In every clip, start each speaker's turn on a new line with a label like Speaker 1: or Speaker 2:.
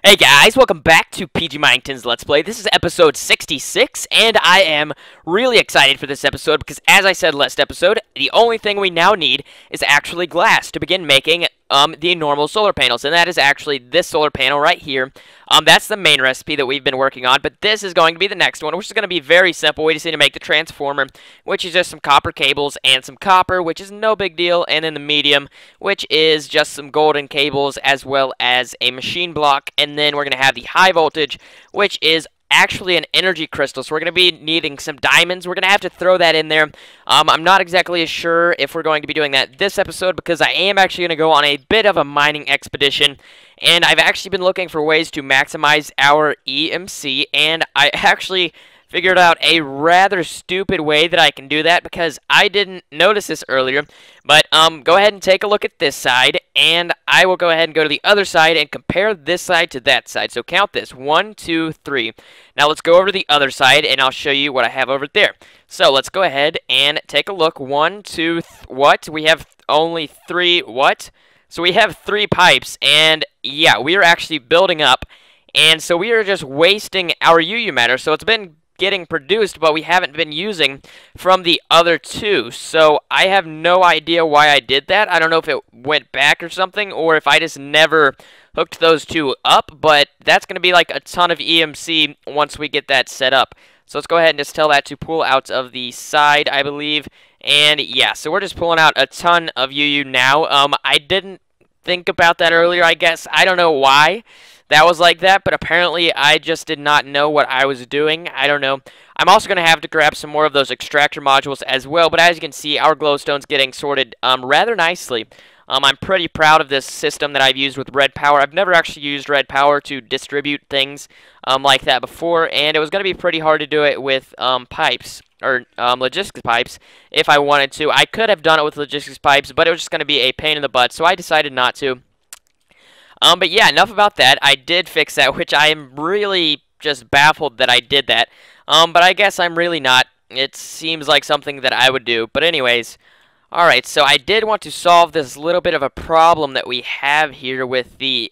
Speaker 1: Hey guys, welcome back to PG Minington's Let's Play. This is episode 66, and I am really excited for this episode because, as I said last episode, the only thing we now need is actually glass to begin making the normal solar panels, and that is actually this solar panel right here. That's the main recipe that we've been working on, but this is going to be the next one, which is going to be very simple. We just need to make the transformer, which is just some copper cables and some copper, which is no big deal, and then the medium, which is just some golden cables as well as a machine block, and then we're going to have the high voltage, which is actually an energy crystal, so we're going to be needing some diamonds. We're going to have to throw that in there. I'm not exactly sure if we're going to be doing that this episode because I am actually going to go on a bit of a mining expedition, and I've actually been looking for ways to maximize our EMC, and I actually figured out a rather stupid way that I can do that because I didn't notice this earlier. But go ahead and take a look at this side, and I will go ahead and go to the other side and compare this side to that side. So count this: 1, 2, 3. Now let's go over to the other side, and I'll show you what I have over there. So let's go ahead and take a look. 1, 2, what? We have only 3. What? So we have 3 pipes, and yeah, we are actually building up, and so we are just wasting our UU matter. So it's been getting produced, but we haven't been using from the other 2. So I have no idea why I did that. I don't know if it went back or something, or if I just never hooked those 2 up, but that's going to be like a ton of EMC once we get that set up. So let's go ahead and just tell that to pull out of the side, I believe. And yeah, so we're just pulling out a ton of UU now. I didn't think about that earlier, I guess. I don't know why that was like that, but apparently I just did not know what I was doing. I don't know. I'm also going to have to grab some more of those extractor modules as well, but as you can see, our glowstone's getting sorted rather nicely. I'm pretty proud of this system that I've used with red power. I've never actually used red power to distribute things like that before, and it was going to be pretty hard to do it with pipes, or logistics pipes, if I wanted to. I could have done it with logistics pipes, but it was just going to be a pain in the butt, so I decided not to. But yeah, enough about that. I did fix that, which I am really just baffled that I did that. But I guess I'm really not. It seems like something that I would do. But anyways, alright, so I did want to solve this little bit of a problem that we have here with the,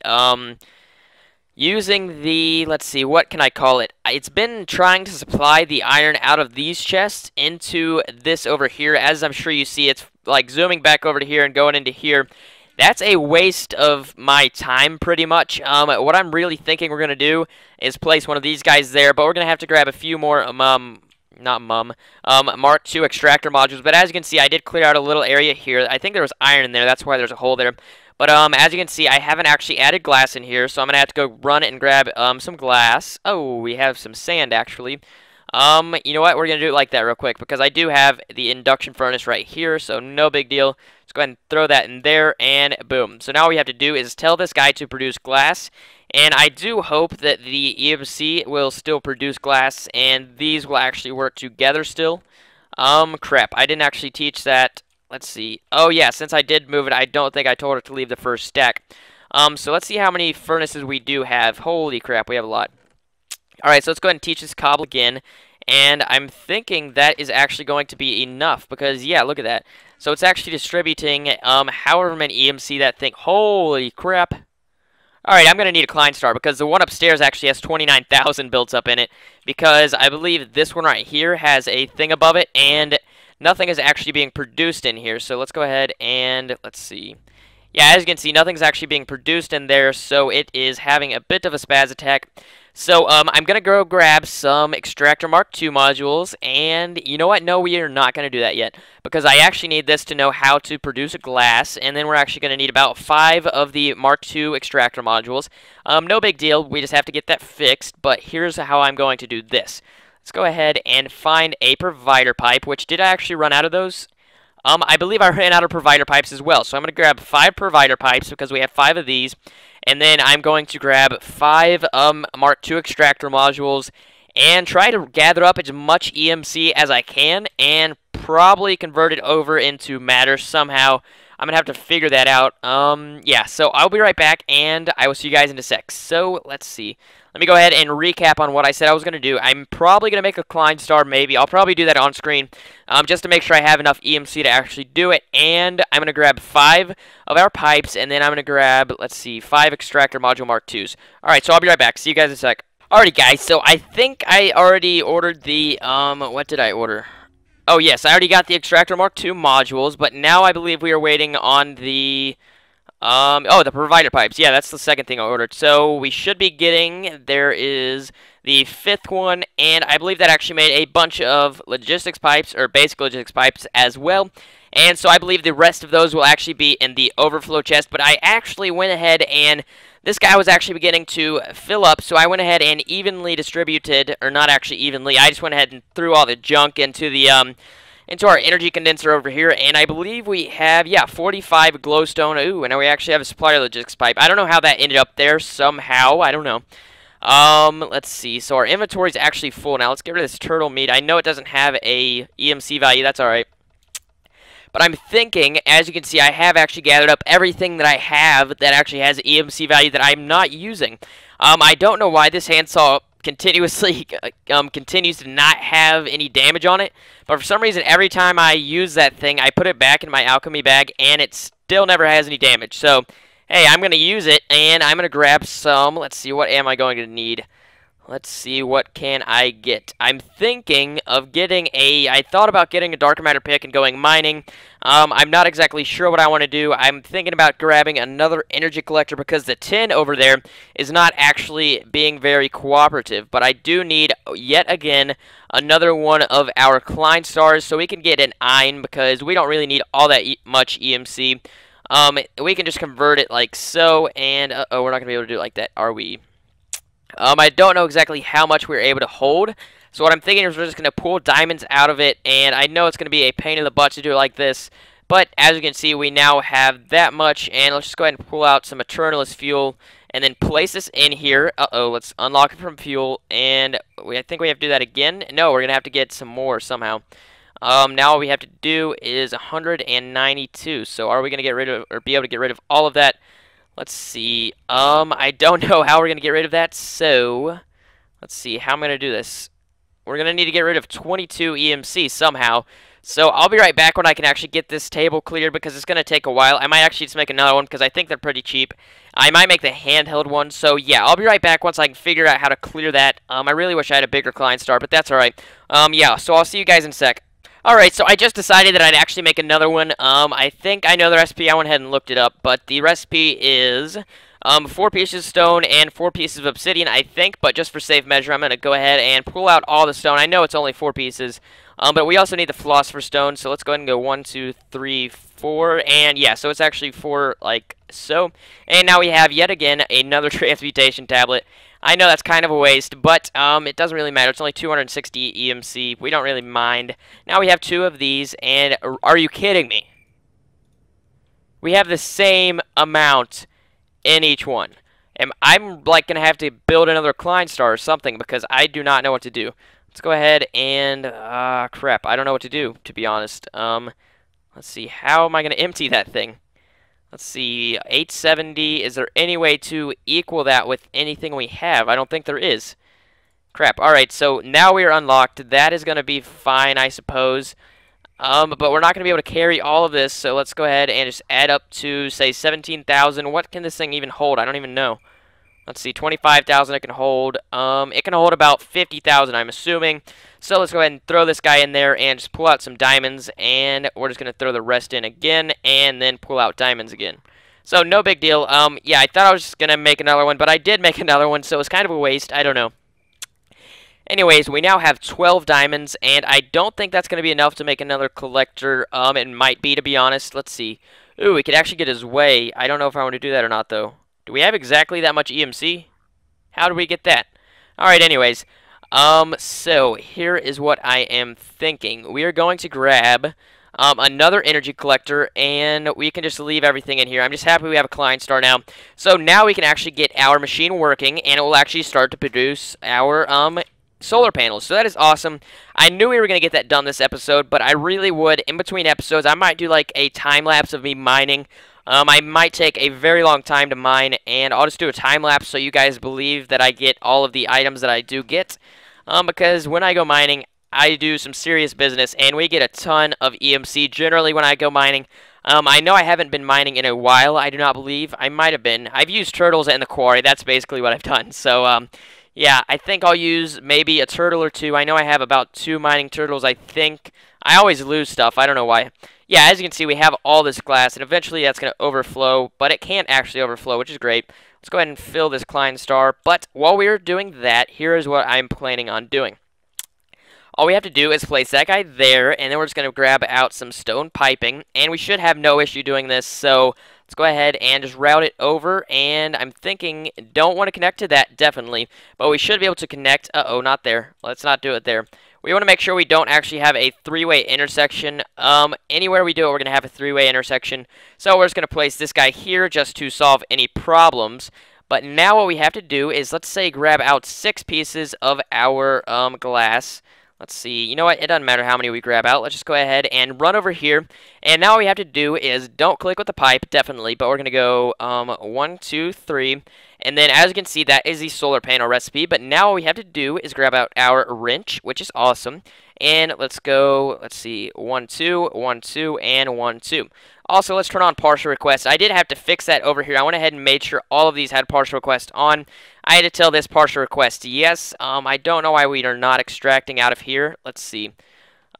Speaker 1: using the, let's see, what can I call it? It's been trying to supply the iron out of these chests into this over here. As I'm sure you see, it's like zooming back over to here and going into here. That's a waste of my time, pretty much. What I'm really thinking we're going to do is place one of these guys there, but we're going to have to grab a few more, Mark II extractor modules. But as you can see, I did clear out a little area here. I think there was iron in there. That's why there's a hole there. But as you can see, I haven't actually added glass in here, so I'm going to have to go run it and grab some glass. Oh, we have some sand, actually. You know what? We're going to do it like that real quick because I do have the induction furnace right here, so no big deal. Let's go ahead and throw that in there, and boom. So now what we have to do is tell this guy to produce glass, and I do hope that the EMC will still produce glass, and these will actually work together still. Crap. I didn't actually teach that. Let's see. Oh, yeah, since I did move it, I don't think I told her to leave the first stack. So let's see how many furnaces we do have. Holy crap, we have a lot. Alright, so let's go ahead and teach this cobble again, and I'm thinking that is actually going to be enough, because, yeah, look at that. So it's actually distributing however many EMC that thing. Holy crap. Alright, I'm going to need a Klein star, because the one upstairs actually has 29,000 built up in it, because I believe this one right here has a thing above it, and nothing is actually being produced in here. So let's go ahead and, let's see. Yeah, as you can see, nothing's actually being produced in there, so it is having a bit of a spaz attack. So, I'm going to go grab some Extractor Mark II modules, and you know what? No, we are not going to do that yet, because I actually need this to know how to produce a glass, and then we're actually going to need about 5 of the Mark II Extractor modules. No big deal, we just have to get that fixed, but here's how I'm going to do this. Let's go ahead and find a provider pipe, which did I actually run out of those? I believe I ran out of provider pipes as well, so I'm going to grab 5 provider pipes, because we have 5 of these. And then I'm going to grab 5 Mark II extractor modules and try to gather up as much EMC as I can and probably convert it over into matter somehow. I'm gonna have to figure that out. Yeah, so I'll be right back, and I will see you guys in a sec. So, let's see. Let me go ahead and recap on what I said I was going to do. I'm probably going to make a Klein Star, maybe. I'll probably do that on screen, just to make sure I have enough EMC to actually do it. And I'm going to grab 5 of our pipes, and then I'm going to grab, let's see, 5 extractor module Mark IIs. Alright, so I'll be right back. See you guys in a sec. Alrighty, guys, so I think I already ordered the, what did I order? Oh, yes, I already got the extractor Mark II modules, but now I believe we are waiting on the... oh, the provider pipes. Yeah, that's the second thing I ordered. So we should be getting, there is the 5th one, and I believe that actually made a bunch of logistics pipes, or basic logistics pipes as well. And so I believe the rest of those will actually be in the overflow chest, but I actually went ahead and this guy was actually beginning to fill up, so I went ahead and evenly distributed, or not actually evenly, I just went ahead and threw all the junk into the, into our energy condenser over here, and I believe we have, yeah, 45 glowstone. Ooh, and now we actually have a supplier logistics pipe. I don't know how that ended up there somehow. I don't know. Let's see. So our inventory is actually full now. Let's get rid of this turtle meat. I know it doesn't have a EMC value. That's all right. But I'm thinking, as you can see, I have actually gathered up everything that I have that actually has EMC value that I'm not using. I don't know why this handsaw continuously continues to not have any damage on it, but for some reason every time I use that thing I put it back in my alchemy bag and it still never has any damage. So hey, I'm gonna use it and I'm gonna grab some. Let's see, what am I going to need? Let's see, what can I get? I'm thinking of getting I thought about getting a darker matter pick and going mining. I'm not exactly sure what I want to do. I'm thinking about grabbing another energy collector because the tin over there is not actually being very cooperative. But I do need, yet again, another one of our Klein Stars so we can get an iron because we don't really need all that much EMC. We can just convert it like so, and uh-oh, we're not going to be able to do it like that, are we? I don't know exactly how much we're able to hold, so what I'm thinking is we're just going to pull diamonds out of it, and I know it's going to be a pain in the butt to do it like this, but as you can see, we now have that much, and let's just go ahead and pull out some Eternalist fuel, and then place this in here. Uh-oh, let's unlock it from fuel, and I think we have to do that again. No, we're going to have to get some more somehow. Now all we have to do is 192, so are we going to get rid of, or be able to get rid of all of that? Let's see. I don't know how we're going to get rid of that, so let's see how I'm going to do this. We're going to need to get rid of 22 EMC somehow. So I'll be right back when I can actually get this table cleared because it's going to take a while. I might actually just make another one because I think they're pretty cheap. I might make the handheld one. So yeah, I'll be right back once I can figure out how to clear that. I really wish I had a bigger Klein Star, but that's alright. Yeah, so I'll see you guys in a sec. Alright, so I just decided that I'd actually make another one. I think I know the recipe. I went ahead and looked it up, but the recipe is 4 pieces of stone and 4 pieces of obsidian, I think, but just for safe measure, I'm going to go ahead and pull out all the stone. I know it's only 4 pieces, but we also need the philosopher's stone, so let's go ahead and go 1, 2, 3, 4, and yeah, so it's actually 4 like so. And now we have, yet again, another transmutation tablet. I know that's kind of a waste, but it doesn't really matter. It's only 260 EMC. We don't really mind. Now we have 2 of these, and are you kidding me? We have the same amount in each one. And I'm like going to have to build another Klein Star or something because I do not know what to do. Let's go ahead and, crap, I don't know what to do, to be honest. Let's see, how am I going to empty that thing? Let's see, 870, is there any way to equal that with anything we have? I don't think there is. Crap, alright, so now we are unlocked. That is going to be fine, I suppose. But we're not going to be able to carry all of this, so let's go ahead and just add up to, say, 17,000. What can this thing even hold? I don't even know. Let's see, 25,000 it can hold. It can hold about 50,000, I'm assuming. So let's go ahead and throw this guy in there and just pull out some diamonds. And we're just going to throw the rest in again and then pull out diamonds again. So no big deal. Yeah, I thought I was just going to make another one, but I did make another one, so it's kind of a waste. I don't know. Anyways, we now have 12 diamonds, and I don't think that's going to be enough to make another collector. It might be, to be honest. Let's see. Ooh, we could actually get his way. I don't know if I want to do that or not, though. Do we have exactly that much EMC? How do we get that? Alright, anyways. So, here is what I am thinking. We are going to grab another energy collector, and we can just leave everything in here. I'm just happy we have a Klein Star now. So, now we can actually get our machine working, and it will actually start to produce our solar panels. So that is awesome. I knew we were going to get that done this episode, but I really would, in between episodes, I might do like a time lapse of me mining. I might take a very long time to mine, and I'll just do a time lapse so you guys believe that I get all of the items that I do get. Because when I go mining, I do some serious business, and we get a ton of EMC generally when I go mining. I know I haven't been mining in a while, I do not believe. I might have been. I've used turtles in the quarry, that's basically what I've done. So, yeah, I think I'll use maybe a turtle or two. I know I have about 2 mining turtles, I think. I always lose stuff, I don't know why. Yeah, as you can see, we have all this glass, and eventually that's going to overflow, but it can't actually overflow, which is great. Let's go ahead and fill this Klein star, but while we're doing that, here is what I'm planning on doing. All we have to do is place that guy there, and then we're just going to grab out some stone piping, and we should have no issue doing this, so let's go ahead and just route it over, and I'm thinking, don't want to connect to that, definitely, but we should be able to connect, not there, let's not do it there. We want to make sure we don't actually have a 3-way intersection. Anywhere we do it, we're going to have a 3-way intersection, so we're just going to place this guy here just to solve any problems. But now what we have to do is, let's say, grab out 6 pieces of our glass. Let's see, you know what, it doesn't matter how many we grab out. Let's just go ahead and run over here. And now what we have to do is, don't click with the pipe, definitely, but we're going to go 1, 2, 3. And then as you can see, that is the solar panel recipe. But now what we have to do is grab out our wrench, which is awesome. And let's go, let's see, 1, 2, 1, 2, and 1, 2. Also, let's turn on partial requests. I did have to fix that over here. I went ahead and made sure all of these had partial requests on. I had to tell this partial request yes. I don't know why we are not extracting out of here. Let's see.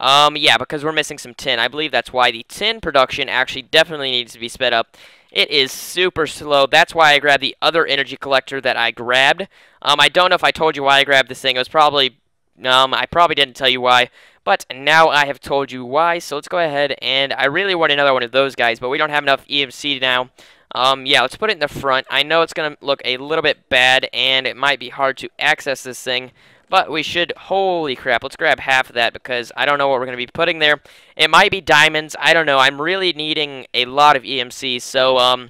Speaker 1: Yeah, because we're missing some tin. I believe that's why the tin production actually definitely needs to be sped up. It is super slow. That's why I grabbed the other energy collector that I grabbed. I don't know if I told you why I grabbed this thing. It was probably, I probably didn't tell you why. But now I have told you why, so let's go ahead, and I really want another one of those guys, but we don't have enough EMC now. Yeah, let's put it in the front. I know it's going to look a little bit bad, and it might be hard to access this thing, but we should, holy crap, let's grab half of that, because I don't know what we're going to be putting there. It might be diamonds, I don't know, I'm really needing a lot of EMC, so,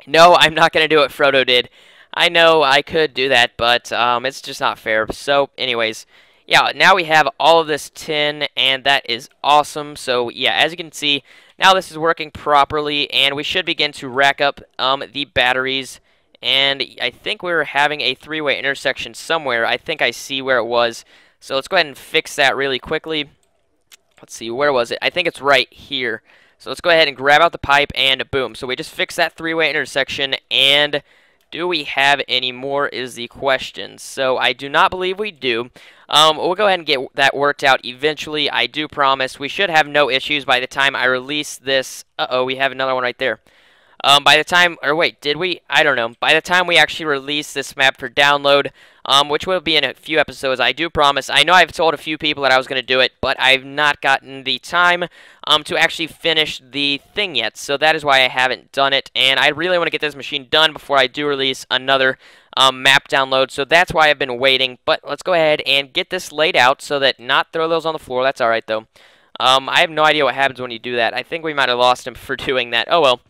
Speaker 1: no, I'm not going to do what Frodo did. I know I could do that, but, it's just not fair. So, anyways, yeah, now we have all of this tin, and that is awesome. So, yeah, as you can see, now this is working properly, and we should begin to rack up the batteries. And I think we were having a 3-way intersection somewhere. I think I see where it was. So let's go ahead and fix that really quickly. Let's see, where was it? I think it's right here. So let's go ahead and grab out the pipe, and boom. So we just fixed that 3-way intersection, and do we have any more is the question. So I do not believe we do. We'll go ahead and get that worked out eventually. I do promise. We should have no issues by the time I release this. We have another one right there. By the time, or wait, did we? I don't know. By the time we actually release this map for download, which will be in a few episodes, I do promise. I know I've told a few people that I was going to do it, but I've not gotten the time to actually finish the thing yet. So that is why I haven't done it, and I really want to get this machine done before I do release another map download. So that's why I've been waiting. But let's go ahead and get this laid out so that not throw those on the floor. That's all right, though. I have no idea what happens when you do that. I think we might have lost him for doing that. Oh, well.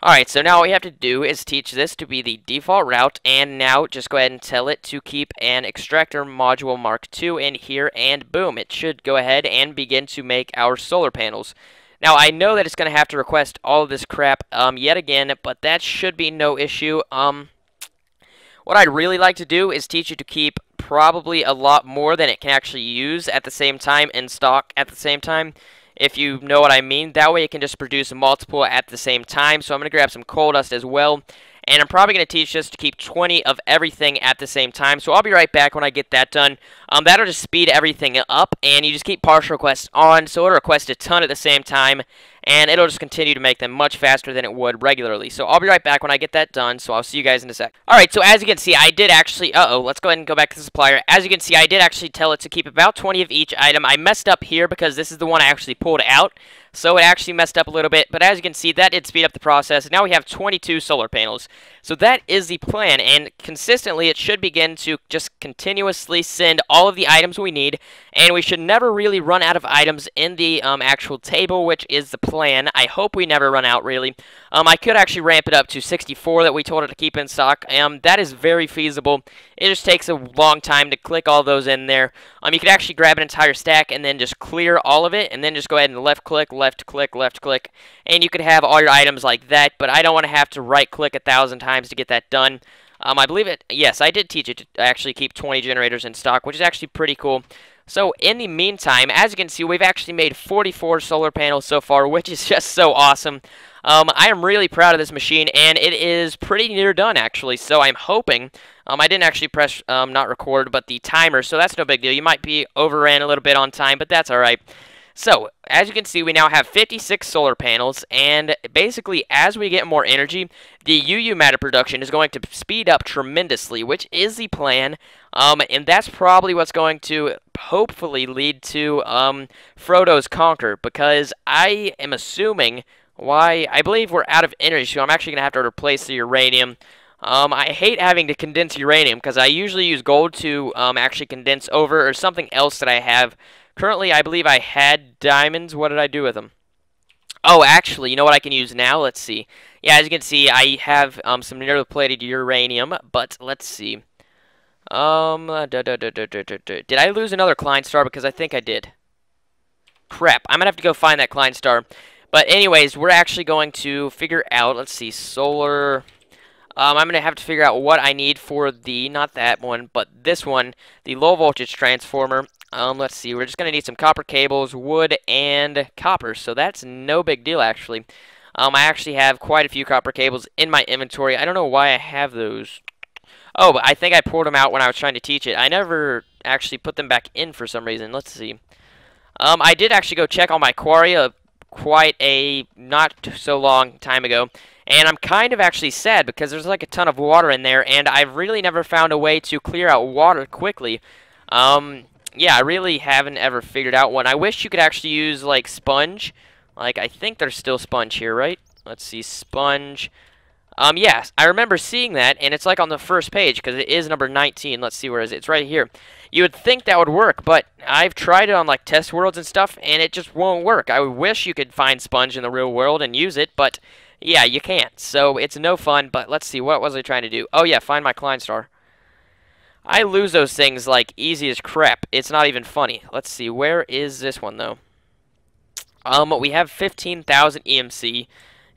Speaker 1: Alright, so now what we have to do is teach this to be the default route, and now just go ahead and tell it to keep an extractor module Mark II in here, and boom, it should go ahead and begin to make our solar panels. Now, I know that it's going to have to request all of this crap yet again, but that should be no issue. What I'd really like to do is teach you to keep probably a lot more than it can actually use at the same time in stock at the same time. If you know what I mean. That way it can just produce multiple at the same time. So I'm going to grab some coal dust as well. And I'm probably going to teach this to keep 20 of everything at the same time. So I'll be right back when I get that done. That'll just speed everything up. And you just keep partial requests on. So it'll request a ton at the same time. And it'll just continue to make them much faster than it would regularly. So I'll be right back when I get that done. So I'll see you guys in a sec. Alright, so as you can see, I did actually... let's go ahead and go back to the supplier. As you can see, I did actually tell it to keep about 20 of each item. I messed up here because this is the one I actually pulled out. so it actually messed up a little bit, but as you can see, that did speed up the process. Now we have 22 solar panels. So that is the plan, and consistently it should begin to just continuously send all of the items we need, and we should never really run out of items in the actual table, which is the plan. I hope we never run out, really. I could actually ramp it up to 64 that we told it to keep in stock. That is very feasible. It just takes a long time to click all those in there. You could actually grab an entire stack and then just clear all of it, and then just go ahead and left click, left click, left click, and you could have all your items like that, but I don't want to have to right click 1,000 times to get that done. I believe it, yes, I did teach it to actually keep 20 generators in stock, which is actually pretty cool. So in the meantime, as you can see, we've actually made 44 solar panels so far, which is just so awesome. I am really proud of this machine, and it is pretty near done, actually. So I'm hoping, I didn't actually press not record, but the timer, so that's no big deal. You might be overran a little bit on time, but that's all right. So, as you can see, we now have 56 solar panels, and basically, as we get more energy, the UU matter production is going to speed up tremendously, which is the plan, and that's probably what's going to hopefully lead to Frodo's Conquer, because I am assuming I believe we're out of energy, so I'm actually going to have to replace the uranium. I hate having to condense uranium, because I usually use gold to actually condense over, or something else that I have. Currently, I believe I had diamonds. What did I do with them? Oh, actually, you know what I can use now? Let's see. Yeah, as you can see, I have some nearly-plated uranium, but let's see. Did I lose another Klein star? Because I think I did. Crap, I'm going to have to go find that Klein star. But anyways, we're actually going to figure out, let's see, solar... I'm going to have to figure out what I need for the, not that one, but this one, the low voltage transformer. Let's see, we're just going to need some copper cables, wood, and copper, so that's no big deal, actually. I actually have quite a few copper cables in my inventory. I don't know why I have those. Oh, but I think I pulled them out when I was trying to teach it. I never actually put them back in for some reason. Let's see. I did actually go check on my quarry quite a not so long time ago, and I'm kind of actually sad because there's like a ton of water in there, and I've really never found a way to clear out water quickly. Yeah, I really haven't ever figured out one. I wish you could actually use like sponge. Like, I think there's still sponge here, right? Let's see, sponge. Yes, I remember seeing that, and it's like on the first page, because it is number 19. Let's see, where is it? It's right here. You would think that would work, but I've tried it on, like, test worlds and stuff, and it just won't work. I wish you could find sponge in the real world and use it, but, yeah, you can't. So, it's no fun, but let's see, what was I trying to do? Oh, yeah, find my Klein star. I lose those things, like, easy as crap. It's not even funny. Let's see, where is this one, though? We have 15,000 EMC.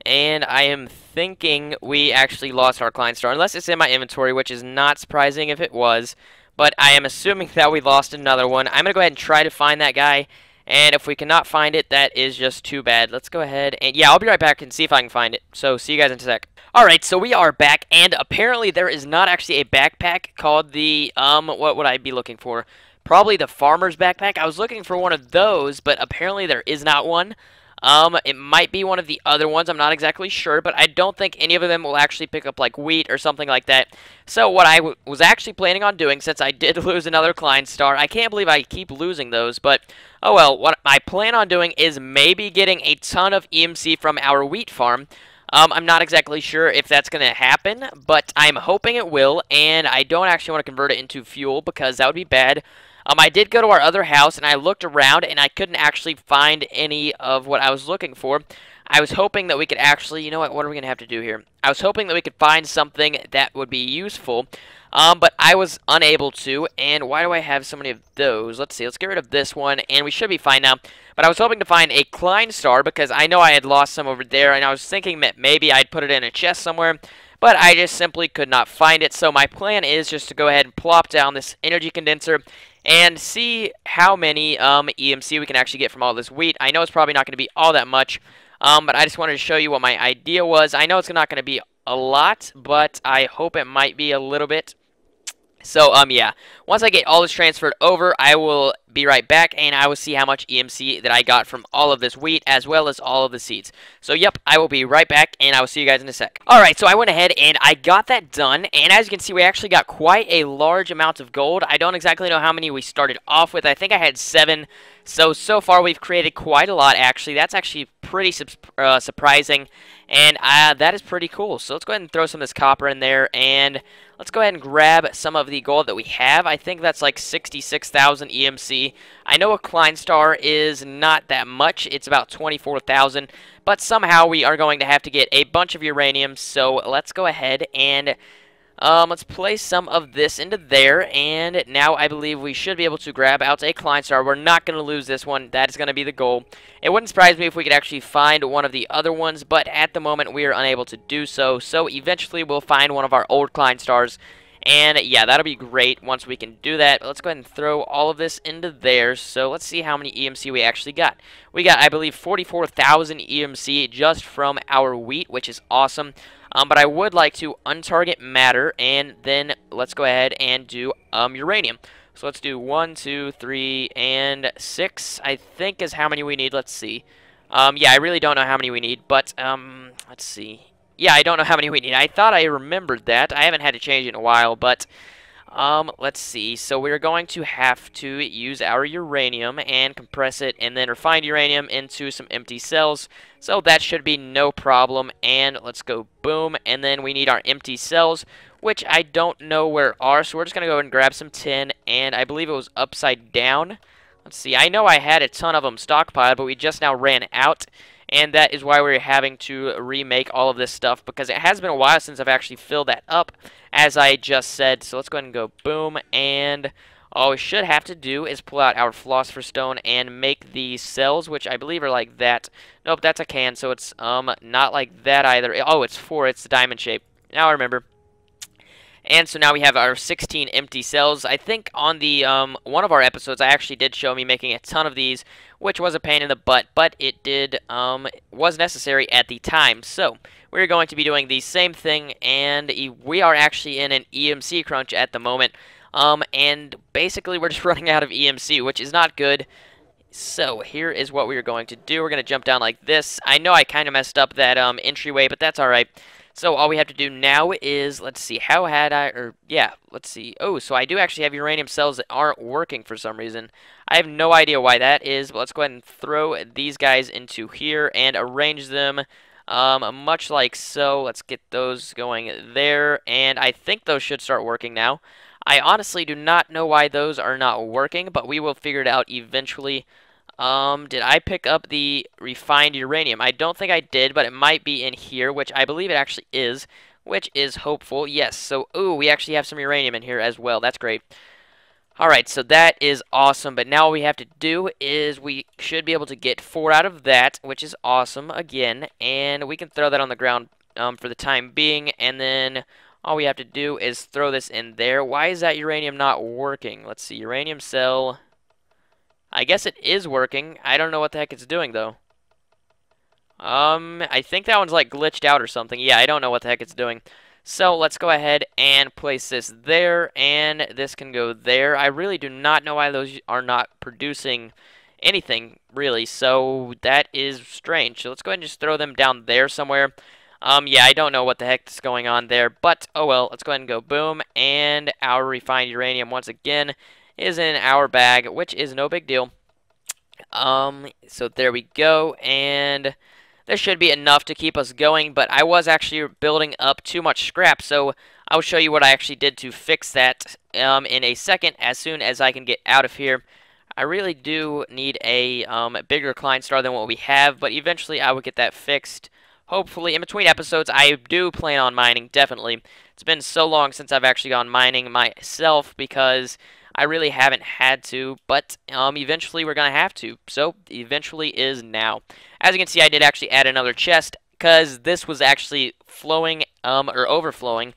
Speaker 1: And I am thinking we actually lost our Klein star, unless it's in my inventory, which is not surprising if it was. But I am assuming that we lost another one. I'm going to go ahead and try to find that guy. And if we cannot find it, that is just too bad. Let's go ahead and, yeah, I'll be right back and see if I can find it. So, see you guys in a sec. Alright, so we are back, and apparently there is not actually a backpack called the, what would I be looking for? Probably the farmer's backpack. I was looking for one of those, but apparently there is not one. It might be one of the other ones, I'm not exactly sure, but I don't think any of them will actually pick up, like, wheat or something like that. So what I was actually planning on doing, since I did lose another Klein star, I can't believe I keep losing those, but, oh well, what I plan on doing is maybe getting a ton of EMC from our wheat farm. I'm not exactly sure if that's going to happen, but I'm hoping it will, and I don't actually want to convert it into fuel, because that would be bad. I did go to our other house, and I looked around, and I couldn't actually find any of what I was looking for. I was hoping that we could actually, you know what are we going to have to do here? I was hoping that we could find something that would be useful, but I was unable to, and why do I have so many of those? Let's see, let's get rid of this one, and we should be fine now. But I was hoping to find a Klein star, because I know I had lost some over there, and I was thinking that maybe I'd put it in a chest somewhere, but I just simply could not find it. So my plan is just to go ahead and plop down this energy condenser, and see how many EMC we can actually get from all this wheat. I know it's probably not going to be all that much, but I just wanted to show you what my idea was. I know it's not going to be a lot, but I hope it might be a little bit. So, yeah, once I get all this transferred over, I will be right back, and I will see how much EMC that I got from all of this wheat, as well as all of the seeds. So, yep, I will be right back, and I will see you guys in a sec. Alright, so I went ahead, and I got that done, and as you can see, we actually got quite a large amount of gold. I don't exactly know how many we started off with. I think I had 7, so far we've created quite a lot, actually. That's actually pretty surprising, and that is pretty cool. So, let's go ahead and throw some of this copper in there, and let's go ahead and grab some of the gold that we have. I think that's like 66,000 EMC. I know a Klein Star is not that much. It's about 24,000. But somehow we are going to have to get a bunch of uranium. So let's go ahead and let's place some of this into there. And now I believe we should be able to grab out a Klein Star. We're not going to lose this one. That is going to be the goal. It wouldn't surprise me if we could actually find one of the other ones, but at the moment we are unable to do so. So eventually we'll find one of our old Klein Stars. And yeah, that'll be great once we can do that. Let's go ahead and throw all of this into there. So let's see how many EMC we actually got. We got, I believe, 44,000 EMC just from our wheat, which is awesome. But I would like to untarget matter, and then let's go ahead and do uranium. So let's do 1, 2, 3, and 6, I think is how many we need. Let's see. Yeah, I really don't know how many we need, but let's see. Yeah, I don't know how many we need. I thought I remembered that. I haven't had to change it in a while, but let's see. So we're going to have to use our uranium and compress it and then refine uranium into some empty cells. So that should be no problem. And let's go boom. And then we need our empty cells, which I don't know where are. So we're just going to go and grab some tin, and I believe it was upside down. Let's see. I know I had a ton of them stockpiled, but we just now ran out. And that is why we're having to remake all of this stuff, because it has been a while since I've actually filled that up, as I just said. So let's go ahead and go boom, and all we should have to do is pull out our philosopher's stone and make these cells, which I believe are like that. Nope, that's a can, so it's not like that either. Oh, it's 4, it's the diamond shape. Now I remember. And so now we have our 16 empty cells. I think on the one of our episodes, I actually did show me making a ton of these, which was a pain in the butt, but it did was necessary at the time. So we're going to be doing the same thing, and we are actually in an EMC crunch at the moment. And basically we're just running out of EMC, which is not good. So here is what we are going to do. We're going to jump down like this. I know I kind of messed up that entryway, but that's all right. So all we have to do now is, let's see, how had I, or yeah, let's see. Oh, so I do actually have uranium cells that aren't working for some reason. I have no idea why that is, but let's go ahead and throw these guys into here and arrange them much like so. Let's get those going there, and I think those should start working now. I honestly do not know why those are not working, but we will figure it out eventually. Did I pick up the refined uranium? I don't think I did, but it might be in here, which I believe it actually is, which is hopeful. Yes, so, ooh, we actually have some uranium in here as well. That's great. Alright, so that is awesome, but now all we have to do is we should be able to get 4 out of that, which is awesome, again, and we can throw that on the ground for the time being, and then all we have to do is throw this in there. Why is that uranium not working? Let's see, uranium cell. I guess it is working. I don't know what the heck it's doing, though. I think that one's, like, glitched out or something. Yeah, I don't know what the heck it's doing. So, let's go ahead and place this there, and this can go there. I really do not know why those are not producing anything, really. So, that is strange. So, let's go ahead and just throw them down there somewhere. Yeah, I don't know what the heck is going on there, but, oh well. Let's go ahead and go boom, and our refined uranium, once again, is in our bag, which is no big deal. So there we go, and there should be enough to keep us going, but I was actually building up too much scrap, so I'll show you what I actually did to fix that in a second as soon as I can get out of here. I really do need a bigger Klein Star than what we have, but eventually I will get that fixed. Hopefully, in between episodes, I do plan on mining, definitely. It's been so long since I've actually gone mining myself because I really haven't had to, but eventually we're going to have to. So, eventually is now. As you can see, I did actually add another chest because this was actually flowing or overflowing,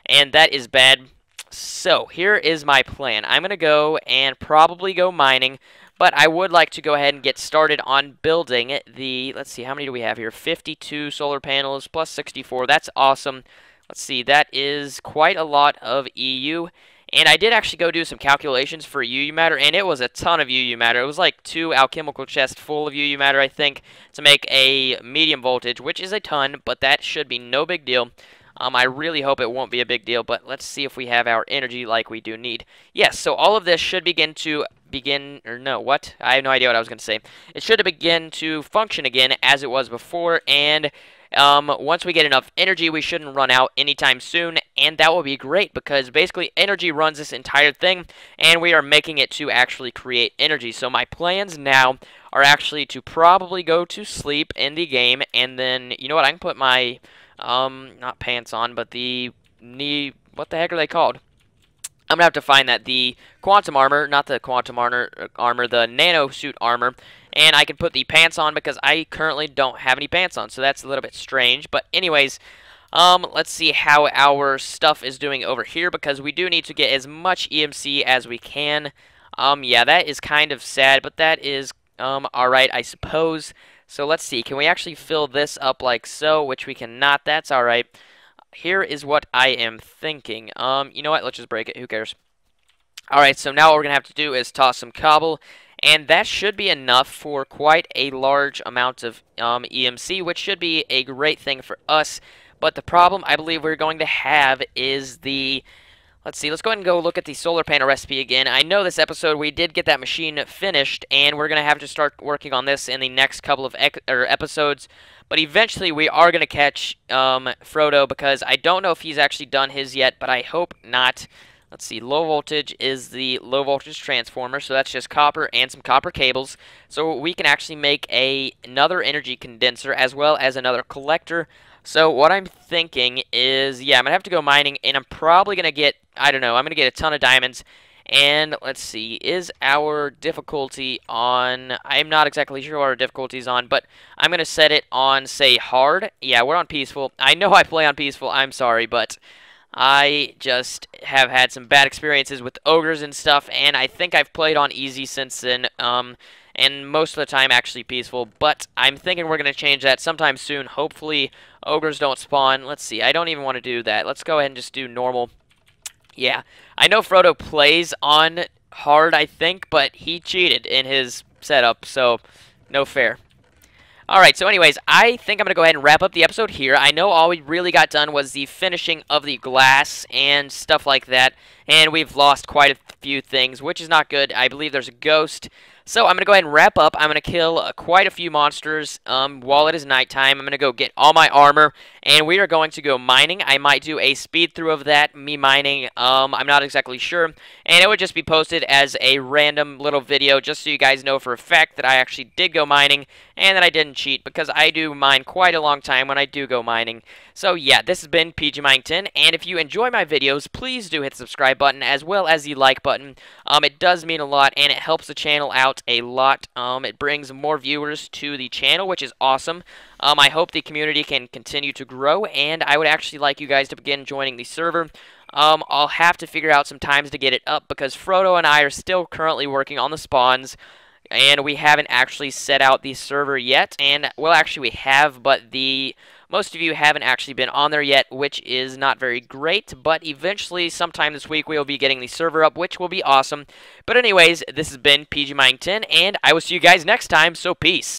Speaker 1: and that is bad. So, here is my plan. I'm going to go and probably go mining, but I would like to go ahead and get started on building the, let's see, how many do we have here? 52 solar panels plus 64. That's awesome. Let's see, that is quite a lot of EU. And I did actually go do some calculations for UU matter, and it was a ton of UU matter. It was like 2 alchemical chests full of UU matter, I think, to make a medium voltage, which is a ton, but that should be no big deal. I really hope it won't be a big deal, but let's see if we have our energy like we do need. Yes, so all of this should or no, what? I have no idea what I was going to say. It should begin to function again as it was before, and once we get enough energy, we shouldn't run out anytime soon, and that will be great because basically energy runs this entire thing, and we are making it to actually create energy. So my plans now are actually to probably go to sleep in the game, and then, you know what, I can put my, not pants on, but the knee, what the heck are they called? I'm going to have to find that. The quantum armor, not the quantum armor, the nano suit armor. And I can put the pants on because I currently don't have any pants on. So that's a little bit strange. But anyways, let's see how our stuff is doing over here because we do need to get as much EMC as we can. Yeah, that is kind of sad, but that is alright, I suppose. So let's see. Can we actually fill this up like so, which we cannot. That's alright. Here is what I am thinking. You know what? Let's just break it. Who cares? Alright, so now what we're going to have to do is toss some cobble, and that should be enough for quite a large amount of EMC, which should be a great thing for us. But the problem I believe we're going to have is the... Let's see, let's go ahead and go look at the solar panel recipe again. I know this episode we did get that machine finished, and we're going to have to start working on this in the next couple of episodes. But eventually we are going to catch Frodo because I don't know if he's actually done his yet, but I hope not. Let's see, low voltage is the low voltage transformer, so that's just copper and some copper cables. So we can actually make another energy condenser as well as another collector. So what I'm thinking is, yeah, I'm going to have to go mining, and I'm probably going to get, I don't know, I'm going to get a ton of diamonds. And let's see, is our difficulty on, I'm not exactly sure what our difficulty is on, but I'm going to set it on, say, hard. Yeah, we're on peaceful. I know I play on peaceful, I'm sorry, but I just have had some bad experiences with ogres and stuff, and I think I've played on easy since then, and most of the time actually peaceful, but I'm thinking we're going to change that sometime soon. Hopefully ogres don't spawn. Let's see, I don't even want to do that. Let's go ahead and just do normal. Yeah, I know Frodo plays on hard, I think, but he cheated in his setup, so no fair. Alright, so anyways, I think I'm going to go ahead and wrap up the episode here. I know all we really got done was the finishing of the glass and stuff like that, and we've lost quite a few things, which is not good. I believe there's a ghost. So I'm going to go ahead and wrap up. I'm going to kill quite a few monsters while it is nighttime. I'm going to go get all my armor, and we are going to go mining. I might do a speed through of that, me mining. I'm not exactly sure, and it would just be posted as a random little video just so you guys know for a fact that I actually did go mining and that I didn't cheat because I do mine quite a long time when I do go mining. So yeah, this has been PG Mining 10, and if you enjoy my videos, please do hit the subscribe button as well as the like button. It does mean a lot, and it helps the channel out a lot. It brings more viewers to the channel, which is awesome. I hope the community can continue to grow, and I would actually like you guys to begin joining the server. I'll have to figure out some times to get it up because Frodo and I are still currently working on the spawns, and we haven't actually set out the server yet. And well, actually we have, but most of you haven't actually been on there yet, which is not very great, but eventually sometime this week we will be getting the server up, which will be awesome. But anyways, this has been PG Mining 10, and I will see you guys next time, so peace.